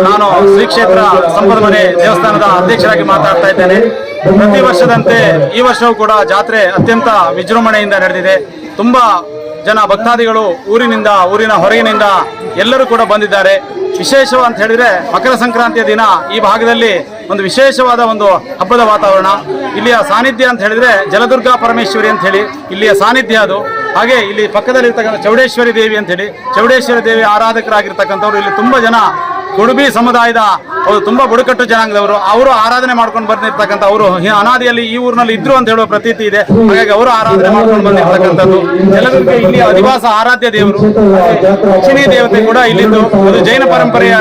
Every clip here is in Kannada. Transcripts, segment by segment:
ನಾನು ಶ್ರೀ ಕ್ಷೇತ್ರ ಸಂಪದಮನೆ ದೇವಸ್ಥಾನದ ಅಧ್ಯಕ್ಷರಾಗಿ ಮಾತಾಡ್ತಾ ಇದ್ದೇನೆ. ಪ್ರತಿ ವರ್ಷದಂತೆ ಈ ವರ್ಷವೂ ಕೂಡ ಜಾತ್ರೆ ಅತ್ಯಂತ ವಿಜೃಂಭಣೆಯಿಂದ ನಡೆದಿದೆ. ತುಂಬ ಜನ ಭಕ್ತಾದಿಗಳು ಊರಿನ ಹೊರಗಿನಿಂದ ಎಲ್ಲರೂ ಕೂಡ ಬಂದಿದ್ದಾರೆ. ವಿಶೇಷವ ಅಂತ ಹೇಳಿದ್ರೆ ಮಕರ ಸಂಕ್ರಾಂತಿಯ ದಿನ ಈ ಭಾಗದಲ್ಲಿ ಒಂದು ವಿಶೇಷವಾದ ಒಂದು ಹಬ್ಬದ ವಾತಾವರಣ. ಇಲ್ಲಿಯ ಸಾನ್ನಿಧ್ಯ ಅಂತ ಹೇಳಿದ್ರೆ ಜಲದುರ್ಗಾ ಪರಮೇಶ್ವರಿ ಅಂತ ಹೇಳಿ ಇಲ್ಲಿಯ ಸಾನ್ನಿಧ್ಯ ಅದು. ಹಾಗೆ ಇಲ್ಲಿ ಪಕ್ಕದಲ್ಲಿರ್ತಕ್ಕಂಥ ಚೌಡೇಶ್ವರಿ ದೇವಿ ಅಂತ ಹೇಳಿ ಚೌಡೇಶ್ವರಿ ದೇವಿ ಆರಾಧಕರಾಗಿರ್ತಕ್ಕಂಥವ್ರು ಇಲ್ಲಿ ತುಂಬ ಜನ ಕುಡುಬಿ ಸಮುದಾಯದ ಅವರು ತುಂಬ ಬುಡಕಟ್ಟು ಜನಾಂಗದವರು. ಅವರು ಆರಾಧನೆ ಮಾಡ್ಕೊಂಡು ಬಂದಿರ್ತಕ್ಕಂಥ ಅವರು ಅನಾದಿಯಲ್ಲಿ ಈ ಊರಿನಲ್ಲಿ ಇದ್ರು ಅಂತ ಹೇಳುವ ಪ್ರತೀತಿ ಇದೆ. ಹಾಗಾಗಿ ಅವರು ಆರಾಧನೆ ಮಾಡ್ಕೊಂಡು ಬಂದಿರ್ತಕ್ಕಂಥದ್ದು. ಜಲದುರ್ಗ ಇಲ್ಲಿ ಅಧಿವಾಸ ಆರಾಧ್ಯ ದೇವರು. ಲಕ್ಷ್ಮೀ ದೇವತೆ ಕೂಡ ಇಲ್ಲಿದ್ದು ಅದು ಜೈನ ಪರಂಪರೆಯ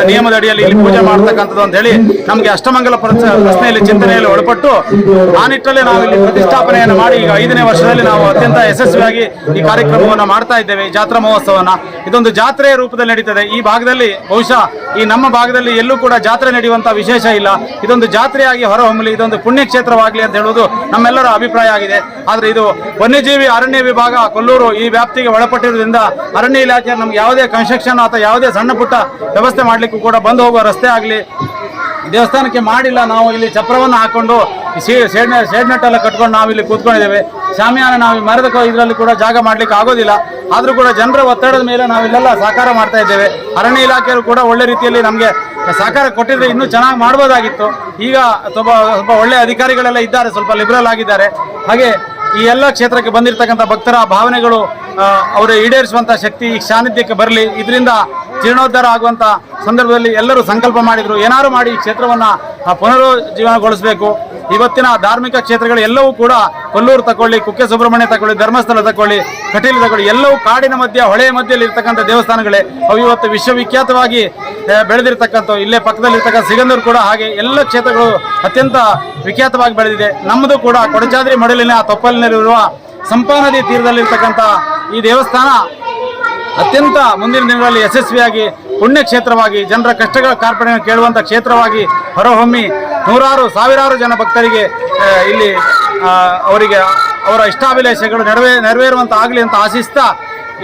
ನಿಯಮದ ಅಡಿಯಲ್ಲಿ ಇಲ್ಲಿ ಪೂಜೆ ಮಾಡ್ತಕ್ಕಂಥದ್ದು ಅಂತ ಹೇಳಿ ನಮಗೆ ಅಷ್ಟಮಂಗಲ ಪ್ರಶ್ನೆಯಲ್ಲಿ ಚಿಂತನೆಯಲ್ಲಿ ಒಳಪಟ್ಟು ಆ ನಿಟ್ಟಲ್ಲಿ ನಾವು ಇಲ್ಲಿ ಪ್ರತಿಷ್ಠಾಪನೆಯನ್ನು ಮಾಡಿ ಈಗ 5ನೇ ವರ್ಷದಲ್ಲಿ ನಾವು ಅತ್ಯಂತ ಯಶಸ್ವಿಯಾಗಿ ಈ ಕಾರ್ಯಕ್ರಮವನ್ನು ಮಾಡ್ತಾ ಇದ್ದೇವೆ. ಜಾತ್ರಾ ಮಹೋತ್ಸವನ ಇದೊಂದು ಜಾತ್ರೆಯ ರೂಪದಲ್ಲಿ ನಡೀತದೆ. ಈ ಭಾಗದಲ್ಲಿ ಬಹುಶಃ ಈ ನಮ್ಮ ಭಾಗದಲ್ಲಿ ಎಲ್ಲೂ ಕೂಡ ಜಾತ್ರೆ ನಡೆಯುವಂತ ವಿಶೇಷ ಇಲ್ಲ. ಇದೊಂದು ಜಾತ್ರೆಯಾಗಿ ಹೊರಹೊಮ್ಮಲಿ, ಇದೊಂದು ಪುಣ್ಯಕ್ಷೇತ್ರವಾಗಲಿ ಅಂತ ಹೇಳುವುದು ನಮ್ಮೆಲ್ಲರ ಅಭಿಪ್ರಾಯ ಆಗಿದೆ. ಆದರೆ ಇದು ವನ್ಯಜೀವಿ ಅರಣ್ಯ ವಿಭಾಗ ಕೊಲ್ಲೂರು ಈ ವ್ಯಾಪ್ತಿಗೆ ಒಳಪಟ್ಟಿರುವುದರಿಂದ ಅರಣ್ಯ ಇಲಾಖೆ ನಮ್ಗೆ ಯಾವುದೇ ಕನ್ಸ್ಟ್ರಕ್ಷನ್ ಅಥವಾ ಯಾವುದೇ ಸಣ್ಣ ಪುಟ್ಟ ವ್ಯವಸ್ಥೆ ಮಾಡಲಿಕ್ಕೂ ಕೂಡ ಬಂದು ಹೋಗುವ ರಸ್ತೆ ಆಗಲಿ ದೇವಸ್ಥಾನಕ್ಕೆ ಮಾಡಿಲ್ಲ. ನಾವು ಇಲ್ಲಿ ಚಪ್ರವನ್ನು ಹಾಕೊಂಡು ಶೇಡ್ ನೆಟ್ ಎಲ್ಲ ಕಟ್ಕೊಂಡು ನಾವು ಇಲ್ಲಿ ಕೂತ್ಕೊಂಡಿದ್ದೇವೆ. ಶಾಮಿಯಾನ ನಾವು ಮರದ ಇದರಲ್ಲಿ ಕೂಡ ಜಾಗ ಮಾಡ್ಲಿಕ್ಕೆ ಆಗೋದಿಲ್ಲ. ಆದರೂ ಕೂಡ ಜನರ ಒತ್ತಡದ ಮೇಲೆ ನಾವು ಇಲ್ಲೆಲ್ಲ ಸಹಕಾರ ಮಾಡ್ತಾ ಇದ್ದೇವೆ. ಅರಣ್ಯ ಇಲಾಖೆಯವರು ಕೂಡ ಒಳ್ಳೆ ರೀತಿಯಲ್ಲಿ ನಮಗೆ ಸಹಕಾರ ಕೊಟ್ಟಿದ್ರೆ ಇನ್ನೂ ಚೆನ್ನಾಗಿ ಮಾಡ್ಬೋದಾಗಿತ್ತು. ಈಗ ಸ್ವಲ್ಪ ಒಳ್ಳೆ ಅಧಿಕಾರಿಗಳೆಲ್ಲ ಇದ್ದಾರೆ, ಸ್ವಲ್ಪ ಲಿಬರಲ್ ಆಗಿದ್ದಾರೆ. ಹಾಗೆ ಈ ಎಲ್ಲ ಕ್ಷೇತ್ರಕ್ಕೆ ಬಂದಿರತಕ್ಕಂಥ ಭಕ್ತರ ಭಾವನೆಗಳು ಅವರು ಈಡೇರಿಸುವಂಥ ಶಕ್ತಿ ಈ ಸಾನ್ನಿಧ್ಯಕ್ಕೆ ಬರಲಿ. ಇದರಿಂದ ಜೀರ್ಣೋದ್ಧಾರ ಆಗುವಂಥ ಸಂದರ್ಭದಲ್ಲಿ ಎಲ್ಲರೂ ಸಂಕಲ್ಪ ಮಾಡಿದರು, ಏನಾರು ಮಾಡಿ ಈ ಕ್ಷೇತ್ರವನ್ನು ಪುನರುಜ್ಜೀವನಗೊಳಿಸಬೇಕು. ಇವತ್ತಿನ ಧಾರ್ಮಿಕ ಕ್ಷೇತ್ರಗಳು ಎಲ್ಲವೂ ಕೂಡ ಕೊಲ್ಲೂರು ತಗೊಳ್ಳಿ, ಕುಕ್ಕೆ ಸುಬ್ರಹ್ಮಣ್ಯ ತಗೊಳ್ಳಿ, ಧರ್ಮಸ್ಥಳ ತಗೊಳ್ಳಿ, ಕಟೀಲು ತಗೊಳ್ಳಿ, ಎಲ್ಲವೂ ಕಾಡಿನ ಮಧ್ಯೆ ಹೊಳೆಯ ಮಧ್ಯೆಯಲ್ಲಿ ಇರ್ತಕ್ಕಂಥ ದೇವಸ್ಥಾನಗಳೇ. ಅವು ಇವತ್ತು ವಿಶ್ವವಿಖ್ಯಾತವಾಗಿ ಬೆಳೆದಿರ್ತಕ್ಕಂಥ ಇಲ್ಲೇ ಪಕ್ಕದಲ್ಲಿರ್ತಕ್ಕಂಥ ಸಿಗಂದೂರು ಕೂಡ ಹಾಗೆ ಎಲ್ಲ ಕ್ಷೇತ್ರಗಳು ಅತ್ಯಂತ ವಿಖ್ಯಾತವಾಗಿ ಬೆಳೆದಿದೆ. ನಮ್ಮದು ಕೂಡ ಕೊಡಚಾದ್ರಿ ಮಡಲಿನ ತೊಪ್ಪಲಿನಲ್ಲಿರುವ ಸಂಪಾ ನದಿ ತೀರದಲ್ಲಿರ್ತಕ್ಕಂಥ ಈ ದೇವಸ್ಥಾನ ಅತ್ಯಂತ ಮುಂದಿನ ದಿನಗಳಲ್ಲಿ ಯಶಸ್ವಿಯಾಗಿ ಪುಣ್ಯಕ್ಷೇತ್ರವಾಗಿ ಜನರ ಕಷ್ಟಗಳ ಕಾರ್ಪಣ್ಯ ಕೇಳುವಂಥ ಕ್ಷೇತ್ರವಾಗಿ ಹೊರಹೊಮ್ಮಿ ಸಾವಿರಾರು ಜನ ಭಕ್ತರಿಗೆ ಇಲ್ಲಿ ಅವರಿಗೆ ಅವರ ಇಷ್ಟಾಭಿಲಾಷೆಗಳು ನೆರವೇರುವಂತ ಆಗಲಿ ಅಂತ ಆಶಿಸ್ತಾ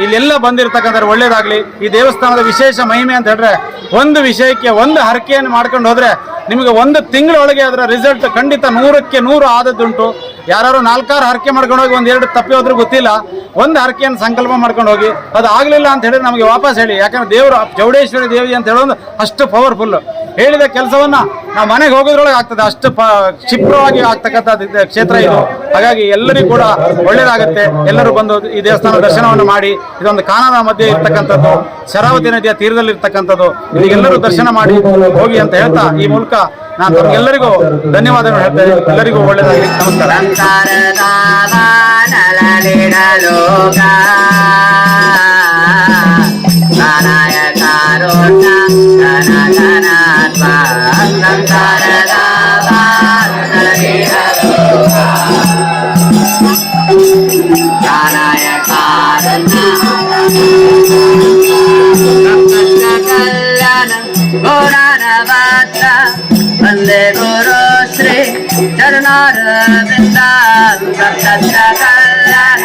ಇಲ್ಲೆಲ್ಲ ಬಂದಿರತಕ್ಕಂಥ ಒಳ್ಳೇದಾಗಲಿ. ಈ ದೇವಸ್ಥಾನದ ವಿಶೇಷ ಮಹಿಮೆ ಅಂತ ಹೇಳಿದ್ರೆ ಒಂದು ವಿಷಯಕ್ಕೆ ಒಂದು ಹರಕೆಯನ್ನು ಮಾಡ್ಕೊಂಡು ಹೋದರೆ ನಿಮಗೆ 1 ತಿಂಗಳೊಳಗೆ ಅದರ ರಿಸಲ್ಟ್ ಖಂಡಿತ 100ಕ್ಕೆ 100 ಆದದ್ದುಂಟು. ಯಾರು 4-6 ಹರಕೆ ಮಾಡ್ಕೊಂಡು ಹೋಗಿ 1-2 ತಪ್ಪಿ ಹೋದ್ರೂ ಗೊತ್ತಿಲ್ಲ. ಒಂದು ಹರಕೆಯನ್ನು ಸಂಕಲ್ಪ ಮಾಡ್ಕೊಂಡು ಹೋಗಿ ಅದು ಆಗಲಿಲ್ಲ ಅಂತ ಹೇಳಿದ್ರೆ ನಮಗೆ ವಾಪಸ್ ಹೇಳಿ. ಯಾಕಂದ್ರೆ ದೇವರು ಚೌಡೇಶ್ವರಿ ದೇವಿ ಅಂತ ಹೇಳೋದು ಅಷ್ಟು ಪವರ್ಫುಲ್. ಹೇಳಿದ ಕೆಲಸವನ್ನು ನಾವು ಮನೆಗೆ ಹೋಗೋದ್ರೊಳಗೆ ಆಗ್ತದೆ, ಅಷ್ಟು ಕ್ಷಿಪ್ರವಾಗಿ ಆಗ್ತಕ್ಕಂಥ ಕ್ಷೇತ್ರ ಇದು. ಹಾಗಾಗಿ ಎಲ್ಲರಿಗೂ ಕೂಡ ಒಳ್ಳೇದಾಗುತ್ತೆ. ಎಲ್ಲರೂ ಬಂದು ಈ ದೇವಸ್ಥಾನ ದರ್ಶನವನ್ನು ಮಾಡಿ, ಇದೊಂದು ಕಾನನ ಮಧ್ಯೆ ಇರ್ತಕ್ಕಂಥದ್ದು, ಶರಾವತಿ ನದಿಯ ತೀರದಲ್ಲಿ ಇರ್ತಕ್ಕಂಥದ್ದು, ಇಲ್ಲಿಗೆಲ್ಲರೂ ದರ್ಶನ ಮಾಡಿ ಹೋಗಿ ಅಂತ ಹೇಳ್ತಾ ಈ ಮೂಲಕ ನಾನು ತಮಗೆಲ್ಲರಿಗೂ ಧನ್ಯವಾದಗಳು ಹೇಳ್ತೇನೆ. ಎಲ್ಲರಿಗೂ ಒಳ್ಳೆಯದಾಗಲಿ. ವಂದೇ ಗುರು ಶ್ರೀ ಚರಣಾರವಿಂದ ಕಲ್ಯಾಣ